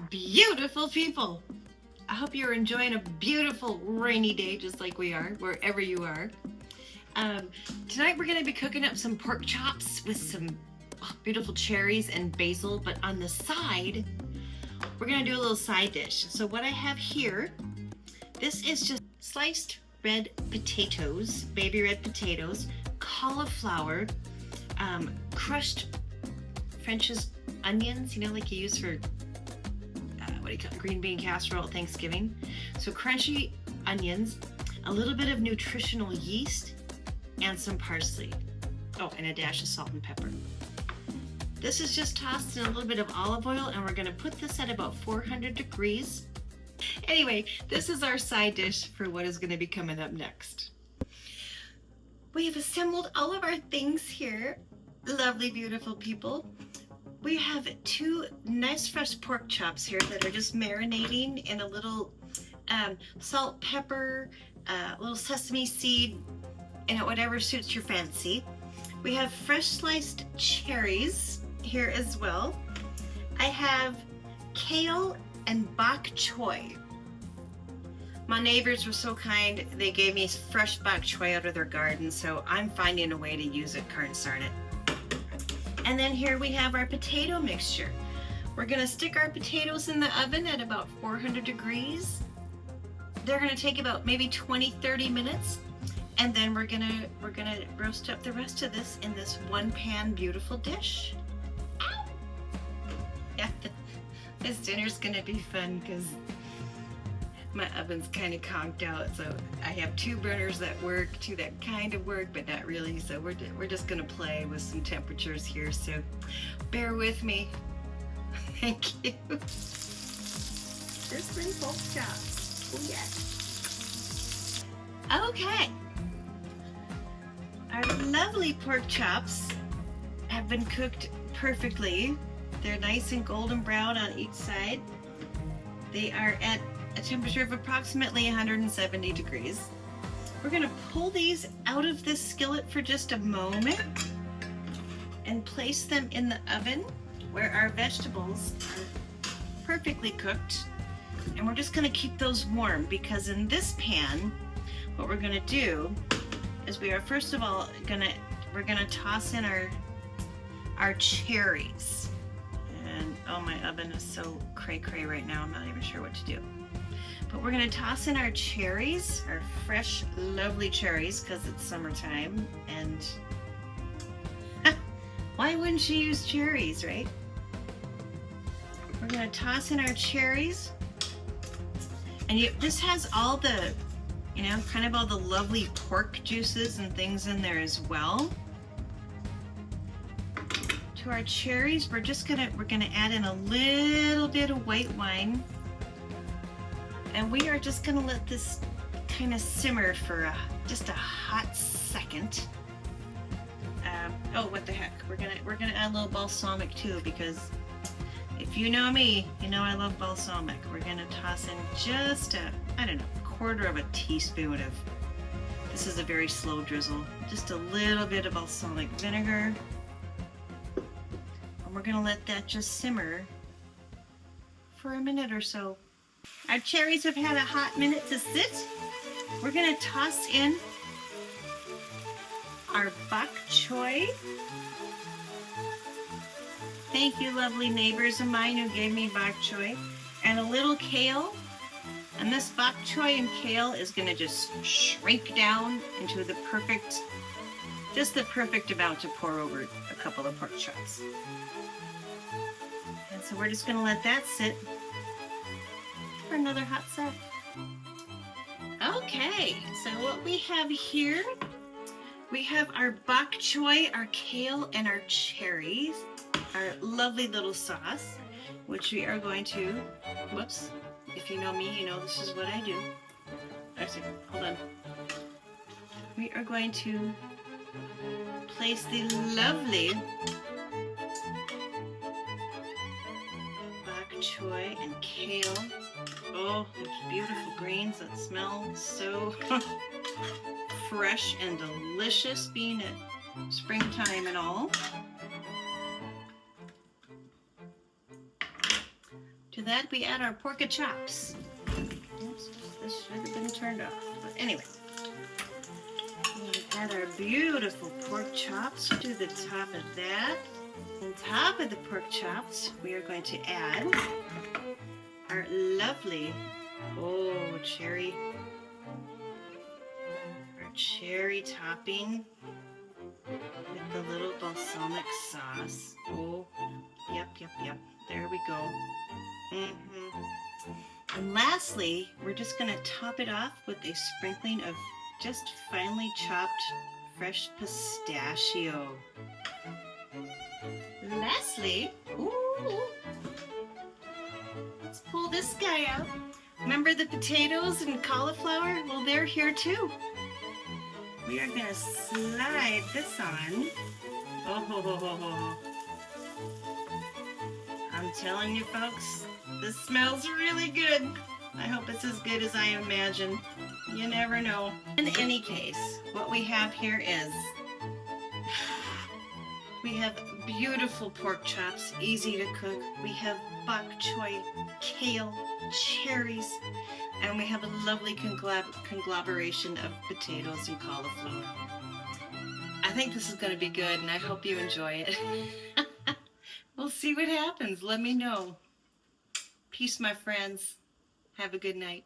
Beautiful people. I hope you're enjoying a beautiful rainy day just like we are, wherever you are. Tonight we're going to be cooking up some pork chops with some beautiful cherries and basil, but on the side, we're going to do a little side dish. So what I have here, this is just sliced red potatoes, baby red potatoes, cauliflower, crushed French's onions, you know, like you use for green bean casserole at Thanksgiving. So crunchy onions, a little bit of nutritional yeast, and some parsley. Oh, and a dash of salt and pepper. This is just tossed in a little bit of olive oil, and we're gonna put this at about 400 degrees. Anyway, this is our side dish for what is gonna be coming up next. We have assembled all of our things here. Lovely, beautiful people. We have 2 nice fresh pork chops here that are just marinating in a little salt, pepper, little sesame seed, and whatever suits your fancy. We have fresh sliced cherries here as well. I have kale and bok choy. My neighbors were so kind, they gave me fresh bok choy out of their garden, so I'm finding a way to use it, darn it. And then here we have our potato mixture. We're gonna stick our potatoes in the oven at about 400 degrees. They're gonna take about maybe 20-30 minutes. And then we're gonna roast up the rest of this in this one pan beautiful dish. Ow! Yeah, this dinner's gonna be fun because my oven's kind of conked out, so I have 2 burners that work, 2 that kind of work, but not really. So we're just gonna play with some temperatures here. So bear with me. Thank you. Crispy pork chops. Oh yes. Okay. Our lovely pork chops have been cooked perfectly. They're nice and golden brown on each side. They are at a temperature of approximately 170 degrees. We're gonna pull these out of this skillet for just a moment and place them in the oven where our vegetables are perfectly cooked. And we're just gonna keep those warm because in this pan, what we're gonna do is we are first of all we're gonna toss in our cherries. And oh, my oven is so cray-cray right now, I'm not even sure what to do. But we're gonna toss in our cherries, our fresh, lovely cherries, because it's summertime, and why wouldn't you use cherries, right? We're gonna toss in our cherries, and this has all the, you know, kind of all the lovely pork juices and things in there as well. To our cherries, we're gonna add in a little bit of white wine. And we are just gonna let this kind of simmer for just a hot second. Oh, what the heck? We're gonna add a little balsamic too, because if you know me, you know I love balsamic. We're gonna toss in just I don't know, 1/4 of a teaspoon of. This is a very slow drizzle. Just a little bit of balsamic vinegar, and we're gonna let that just simmer for a minute or so. Our cherries have had a hot minute to sit. We're gonna toss in our bok choy. Thank you, lovely neighbors of mine who gave me bok choy. And a little kale. And this bok choy and kale is gonna just shrink down into the perfect amount to pour over a couple of pork chops. And so we're just gonna let that sit for another hot sec. Okay, so what we have here, we have our bok choy, our kale, and our cherries, our lovely little sauce, which we are going to, whoops, if you know me, you know this is what I do. Actually, hold on. We are going to place the lovely bok choy and kale. Oh, those beautiful greens that smell so fresh and delicious, being at springtime and all. To that we add our pork chops. Oops, this should have been turned off. But anyway, we add our beautiful pork chops to the top of that. On top of the pork chops, we are going to add our lovely, cherry topping with the little balsamic sauce. Oh, yep. There we go. And lastly, we're just going to top it off with a sprinkling of just finely chopped fresh pistachio. Lastly, let's pull this guy out. Remember the potatoes and cauliflower? Well, they're here too. We are going to slide this on. I'm telling you folks, this smells really good. I hope it's as good as I imagine. You never know. In any case, what we have here is we have beautiful pork chops, easy to cook. We have bok choy, kale, cherries, and we have a lovely conglomeration of potatoes and cauliflower. I think this is going to be good, and I hope you enjoy it. We'll see what happens. Let me know. Peace, my friends. Have a good night.